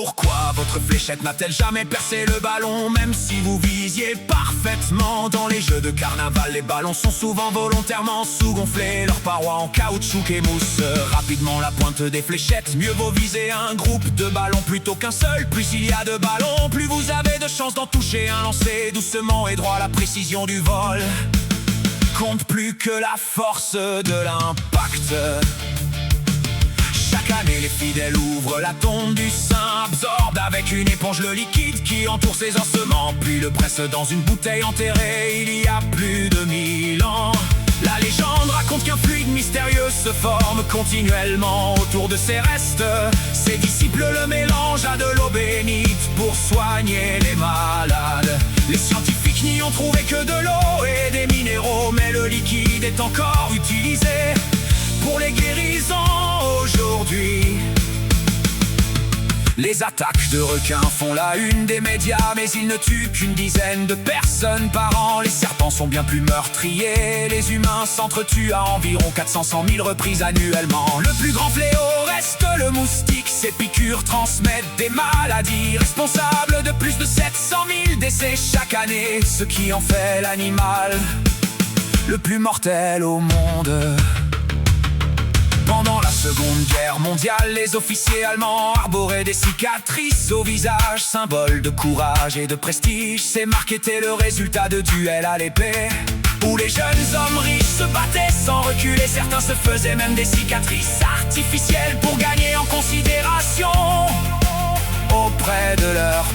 Pourquoi votre fléchette n'a-t-elle jamais percé le ballon? Même si vous visiez parfaitement dans les jeux de carnaval, les ballons sont souvent volontairement sous-gonflés, leurs parois en caoutchouc émoussent rapidement la pointe des fléchettes. Mieux vaut viser un groupe de ballons plutôt qu'un seul. Plus il y a de ballons, plus vous avez de chances d'en toucher un. Lancé doucement et droit, la précision du vol compte plus que la force de l'impact. Chaque année, les fidèles ouvrent la tombe du saint, absorbent avec une éponge le liquide qui entoure ses ossements, puis le pressent dans une bouteille enterrée il y a plus de 1000 ans. La légende raconte qu'un fluide mystérieux se forme continuellement autour de ses restes. Ses disciples le mélangent à de l'eau bénite pour soigner les malades. Les scientifiques n'y ont trouvé que de l'eau et des minéraux, mais le liquide est encore utilisé pour les guérisons aujourd'hui. Les attaques de requins font la une des médias, mais ils ne tuent qu'une dizaine de personnes par an. Les serpents sont bien plus meurtriers, les humains s'entretuent à environ 400 000 reprises annuellement. Le plus grand fléau reste le moustique, ses piqûres transmettent des maladies, responsables de plus de 700 000 décès chaque année, ce qui en fait l'animal le plus mortel au monde. Pendant la Seconde Guerre mondiale, les officiers allemands arboraient des cicatrices au visage, symbole de courage et de prestige. Ces marques étaient le résultat de duels à l'épée, où les jeunes hommes riches se battaient sans reculer. Certains se faisaient même des cicatrices artificielles pour gagner en considération auprès de leur